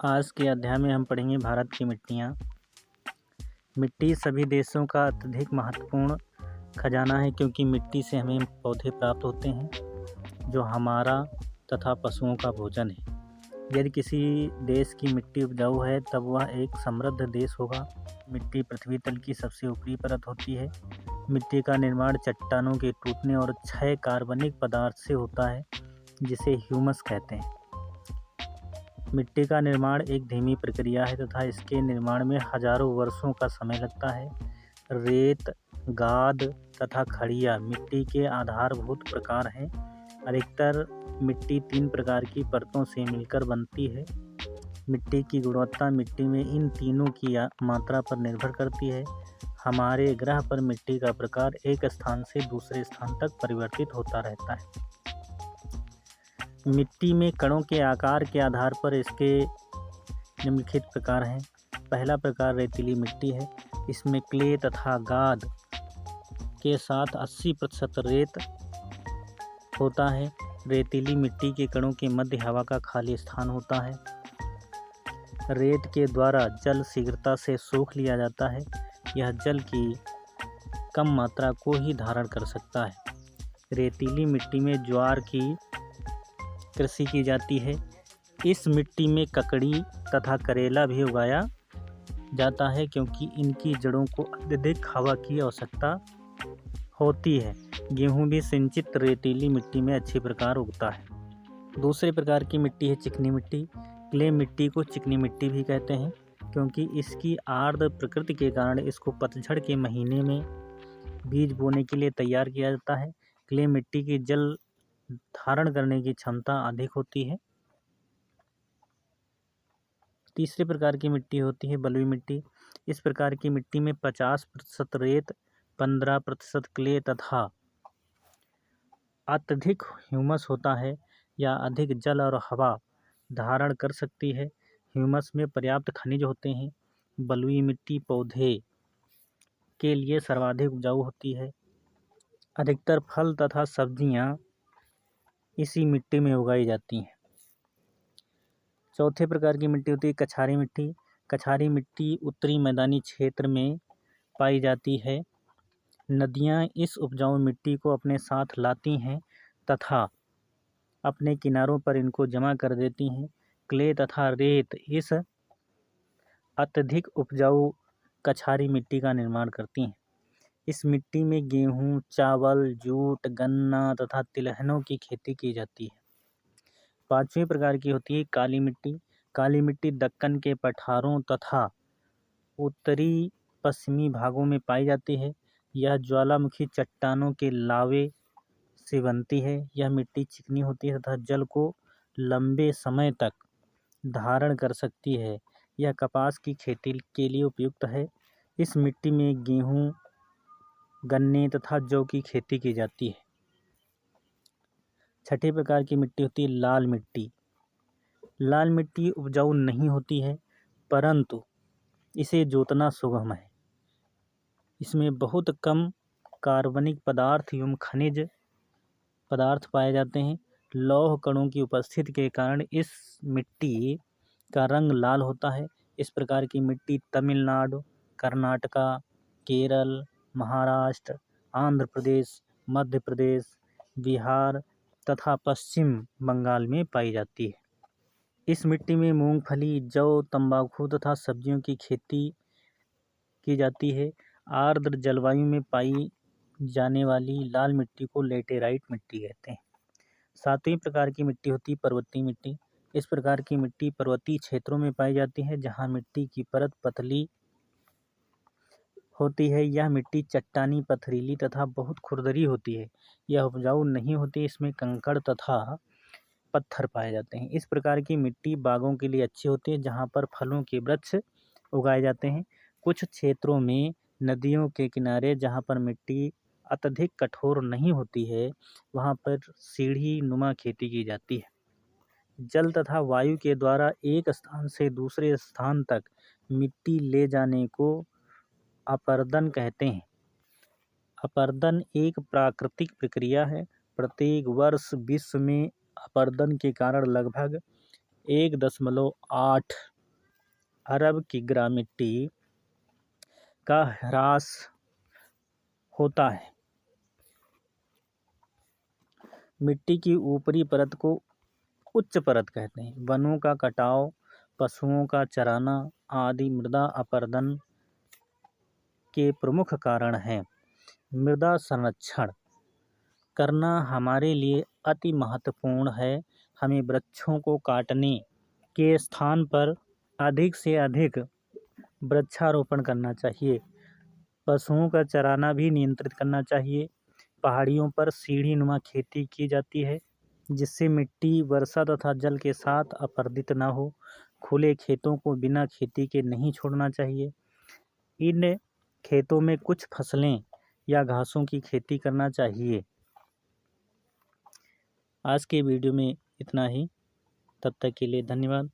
आज के अध्याय में हम पढ़ेंगे भारत की मिट्टियाँ। मिट्टी सभी देशों का अत्यधिक महत्वपूर्ण खजाना है, क्योंकि मिट्टी से हमें पौधे प्राप्त होते हैं जो हमारा तथा पशुओं का भोजन है। यदि किसी देश की मिट्टी उपजाऊ है तब वह एक समृद्ध देश होगा। मिट्टी पृथ्वी तल की सबसे ऊपरी परत होती है। मिट्टी का निर्माण चट्टानों के टूटने और क्षय कार्बनिक पदार्थ से होता है, जिसे ह्यूमस कहते हैं। मिट्टी का निर्माण एक धीमी प्रक्रिया है तथा इसके निर्माण में हजारों वर्षों का समय लगता है। रेत, गाद तथा खड़िया मिट्टी के आधारभूत प्रकार हैं। अधिकतर मिट्टी 3 प्रकार की परतों से मिलकर बनती है। मिट्टी की गुणवत्ता मिट्टी में इन तीनों की मात्रा पर निर्भर करती है। हमारे ग्रह पर मिट्टी का प्रकार एक स्थान से दूसरे स्थान तक परिवर्तित होता रहता है। मिट्टी में कणों के आकार के आधार पर इसके निम्नलिखित प्रकार हैं। पहला प्रकार रेतीली मिट्टी है। इसमें क्ले तथा गाद के साथ 80% रेत होता है। रेतीली मिट्टी के कणों के मध्य हवा का खाली स्थान होता है। रेत के द्वारा जल शीघ्रता से सोख लिया जाता है। यह जल की कम मात्रा को ही धारण कर सकता है। रेतीली मिट्टी में ज्वार की कृषि की जाती है। इस मिट्टी में ककड़ी तथा करेला भी उगाया जाता है, क्योंकि इनकी जड़ों को अत्यधिक हवा की आवश्यकता होती है। गेहूं भी सिंचित रेतीली मिट्टी में अच्छी प्रकार उगता है। दूसरे प्रकार की मिट्टी है चिकनी मिट्टी। क्ले मिट्टी को चिकनी मिट्टी भी कहते हैं, क्योंकि इसकी आर्द्र प्रकृति के कारण इसको पतझड़ के महीने में बीज बोने के लिए तैयार किया जाता है। क्ले मिट्टी की जल धारण करने की क्षमता अधिक होती है। तीसरे प्रकार की मिट्टी होती है बलुई मिट्टी। इस प्रकार की मिट्टी में 50% रेत, 15% क्ले तथा अत्यधिक ह्यूमस होता है। या अधिक जल और हवा धारण कर सकती है। ह्यूमस में पर्याप्त खनिज होते हैं। बलुई मिट्टी पौधे के लिए सर्वाधिक उपजाऊ होती है। अधिकतर फल तथा सब्जियां इसी मिट्टी में उगाई जाती हैं। चौथे प्रकार की मिट्टी होती है कछारी मिट्टी। कछारी मिट्टी उत्तरी मैदानी क्षेत्र में पाई जाती है। नदियां इस उपजाऊ मिट्टी को अपने साथ लाती हैं तथा अपने किनारों पर इनको जमा कर देती हैं। क्ले तथा रेत इस अत्यधिक उपजाऊ कछारी मिट्टी का निर्माण करती हैं। इस मिट्टी में गेहूं, चावल, जूट, गन्ना तथा तिलहनों की खेती की जाती है। पांचवी प्रकार की होती है काली मिट्टी। काली मिट्टी दक्कन के पठारों तथा उत्तरी पश्चिमी भागों में पाई जाती है। यह ज्वालामुखी चट्टानों के लावे से बनती है। यह मिट्टी चिकनी होती है तथा जल को लंबे समय तक धारण कर सकती है। यह कपास की खेती के लिए उपयुक्त है। इस मिट्टी में गेहूं, गन्ने तथा जौ की खेती की जाती है। छठे प्रकार की मिट्टी होती है लाल मिट्टी। लाल मिट्टी उपजाऊ नहीं होती है, परंतु इसे जोतना सुगम है। इसमें बहुत कम कार्बनिक पदार्थ एवं खनिज पदार्थ पाए जाते हैं। लौह कणों की उपस्थिति के कारण इस मिट्टी का रंग लाल होता है। इस प्रकार की मिट्टी तमिलनाडु, कर्नाटका, केरल, महाराष्ट्र, आंध्र प्रदेश, मध्य प्रदेश, बिहार तथा पश्चिम बंगाल में पाई जाती है। इस मिट्टी में मूंगफली, जौ, तंबाकू तथा सब्जियों की खेती की जाती है। आर्द्र जलवायु में पाई जाने वाली लाल मिट्टी को लेटेराइट मिट्टी कहते हैं। सातवीं प्रकार की मिट्टी होती है पर्वतीय मिट्टी। इस प्रकार की मिट्टी पर्वतीय क्षेत्रों में पाई जाती है, जहाँ मिट्टी की परत पतली होती है। यह मिट्टी चट्टानी, पथरीली तथा बहुत खुरदरी होती है। यह उपजाऊ नहीं होती। इसमें कंकड़ तथा पत्थर पाए जाते हैं। इस प्रकार की मिट्टी बागों के लिए अच्छी होती है, जहाँ पर फलों के वृक्ष उगाए जाते हैं। कुछ क्षेत्रों में नदियों के किनारे जहाँ पर मिट्टी अत्यधिक कठोर नहीं होती है, वहाँ पर सीढ़ी नुमा खेती की जाती है। जल तथा वायु के द्वारा एक स्थान से दूसरे स्थान तक मिट्टी ले जाने को अपर्दन कहते हैं। अपर्दन एक प्राकृतिक प्रक्रिया है। प्रत्येक वर्ष विश्व में अपर्दन के कारण लगभग 1.8 अरब की ग्रामिट्टी का ह्रास होता है। मिट्टी की ऊपरी परत को उच्च परत कहते हैं। वनों का कटाव, पशुओं का चराना आदि मृदा अपरदन के प्रमुख कारण हैं। मृदा संरक्षण करना हमारे लिए अति महत्वपूर्ण है। हमें वृक्षों को काटने के स्थान पर अधिक से अधिक वृक्षारोपण करना चाहिए। पशुओं का चराना भी नियंत्रित करना चाहिए। पहाड़ियों पर सीढ़ीनुमा खेती की जाती है, जिससे मिट्टी वर्षा तथा जल के साथ अपरदित न हो। खुले खेतों को बिना खेती के नहीं छोड़ना चाहिए। इन खेतों में कुछ फसलें या घासों की खेती करना चाहिए। आज के वीडियो में इतना ही। तब तक के लिए धन्यवाद।